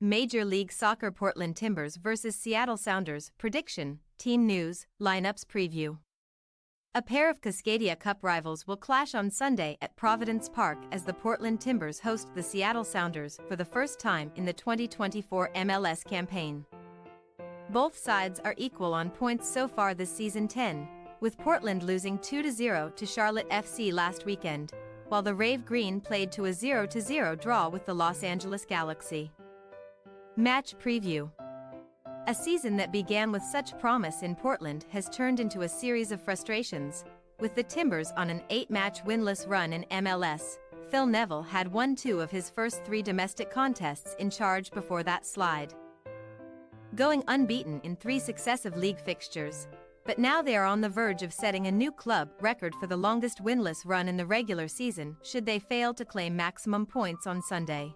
Major League Soccer Portland Timbers vs Seattle Sounders prediction, team news, lineups preview. A pair of Cascadia Cup rivals will clash on Sunday at Providence Park as the Portland Timbers host the Seattle Sounders for the first time in the 2024 MLS campaign. Both sides are equal on points so far this season 10, with Portland losing 2-0 to Charlotte FC last weekend, while the Rave Green played to a 0-0 draw with the Los Angeles Galaxy. Match preview. A season that began with such promise in Portland has turned into a series of frustrations, with the Timbers on an 8-match winless run in MLS. Phil Neville had won 2 of his first 3 domestic contests in charge before that slide, going unbeaten in 3 successive league fixtures, but now they are on the verge of setting a new club record for the longest winless run in the regular season should they fail to claim maximum points on Sunday.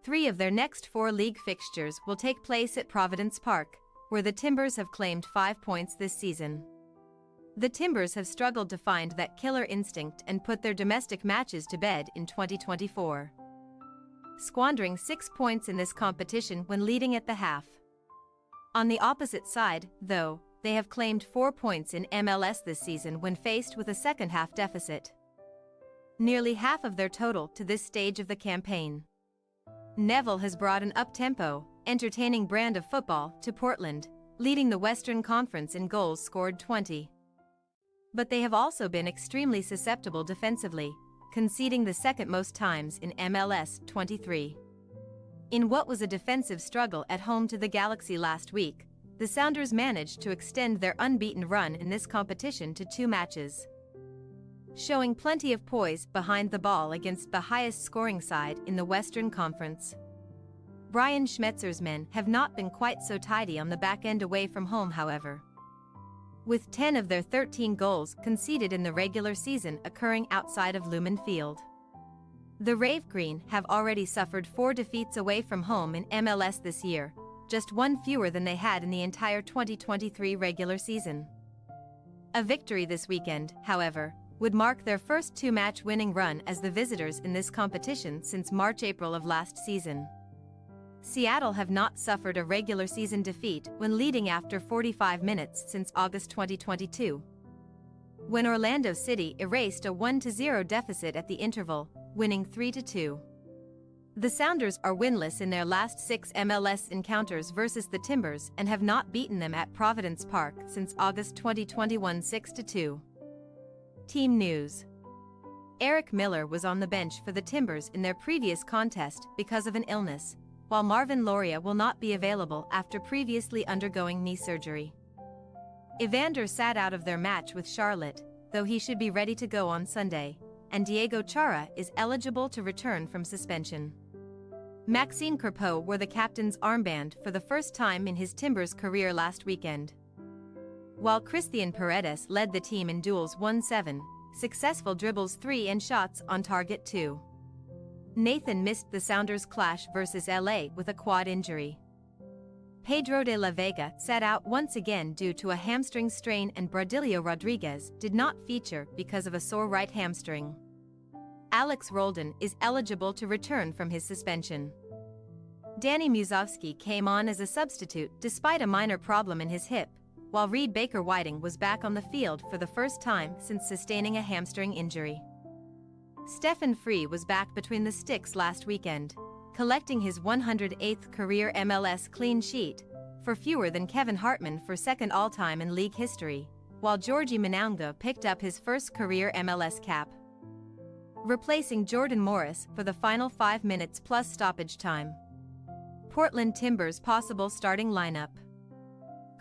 3 of their next 4 league fixtures will take place at Providence Park, where the Timbers have claimed 5 points this season. The Timbers have struggled to find that killer instinct and put their domestic matches to bed in 2024, squandering 6 points in this competition when leading at the half. On the opposite side, though, they have claimed 4 points in MLS this season when faced with a second-half deficit, nearly half of their total to this stage of the campaign. Neville has brought an up-tempo, entertaining brand of football to Portland, leading the Western Conference in goals scored 20. But they have also been extremely susceptible defensively, conceding the second most times in MLS, 23. In what was a defensive struggle at home to the Galaxy last week, the Sounders managed to extend their unbeaten run in this competition to 2 matches, showing plenty of poise behind the ball against the highest scoring side in the Western Conference. Brian Schmetzer's men have not been quite so tidy on the back end away from home, however, with 10 of their 13 goals conceded in the regular season occurring outside of Lumen Field. The Rave Green have already suffered 4 defeats away from home in MLS this year, just 1 fewer than they had in the entire 2023 regular season. A victory this weekend, however, would mark their first 2-match winning run as the visitors in this competition since March-April of last season. Seattle have not suffered a regular season defeat when leading after 45 minutes since August 2022, when Orlando City erased a 1-0 deficit at the interval, winning 3-2. The Sounders are winless in their last 6 MLS encounters versus the Timbers and have not beaten them at Providence Park since August 2021 6-2. Team news. Eric Miller was on the bench for the Timbers in their previous contest because of an illness, while Marvin Loria will not be available after previously undergoing knee surgery. Evander sat out of their match with Charlotte, though he should be ready to go on Sunday, and Diego Chara is eligible to return from suspension. Maxime Crepeau wore the captain's armband for the first time in his Timbers career last weekend, while Christian Paredes led the team in duels 1-7, successful dribbles 3 and shots on target 2. Nathan missed the Sounders' clash versus LA with a quad injury. Pedro de la Vega sat out once again due to a hamstring strain, and Bradilio Rodriguez did not feature because of a sore right hamstring. Alex Roldan is eligible to return from his suspension. Danny Musovski came on as a substitute despite a minor problem in his hip, while Reed Baker-Whiting was back on the field for the first time since sustaining a hamstring injury. Stefan Free was back between the sticks last weekend, collecting his 108th career MLS clean sheet, for fewer than Kevin Hartman for second all-time in league history, while Georgie Manaunga picked up his first career MLS cap, replacing Jordan Morris for the final 5 minutes plus stoppage time. Portland Timbers possible starting lineup: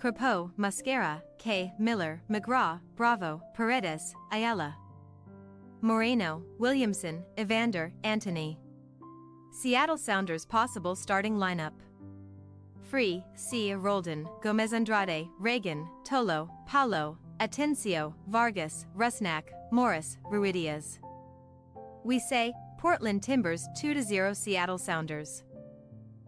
Crepeau, Mascara, Kay, Miller, McGraw, Bravo, Paredes, Ayala, Moreno, Williamson, Evander, Anthony. Seattle Sounders possible starting lineup: Free, C. Roldan, Gomez Andrade, Reagan, Tolo, Paulo, Atencio, Vargas, Rusnak, Morris, Ruidiaz. We say, Portland Timbers 2-0 Seattle Sounders.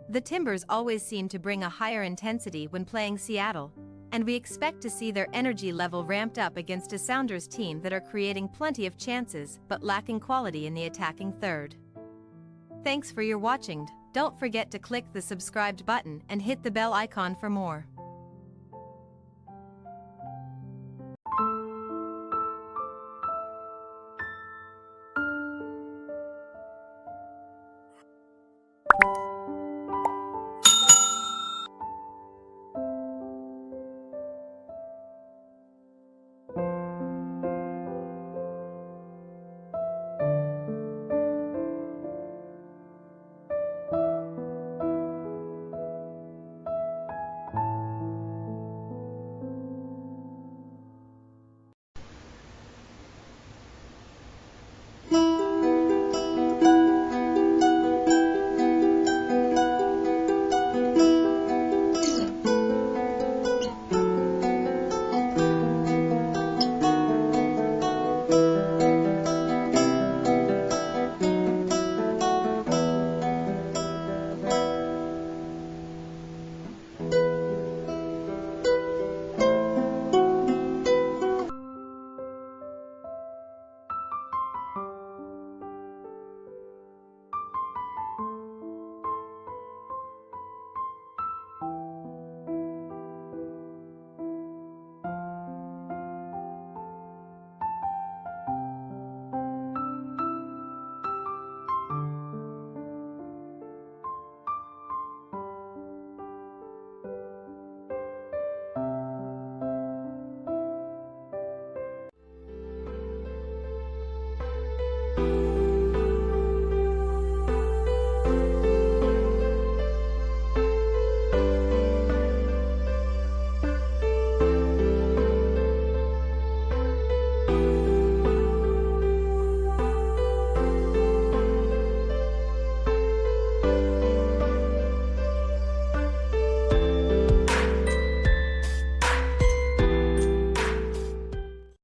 The Timbers always seem to bring a higher intensity when playing Seattle, and we expect to see their energy level ramped up against a Sounders team that are creating plenty of chances but lacking quality in the attacking third. Thanks for your watching. Don't forget to click the subscribed button and hit the bell icon for more.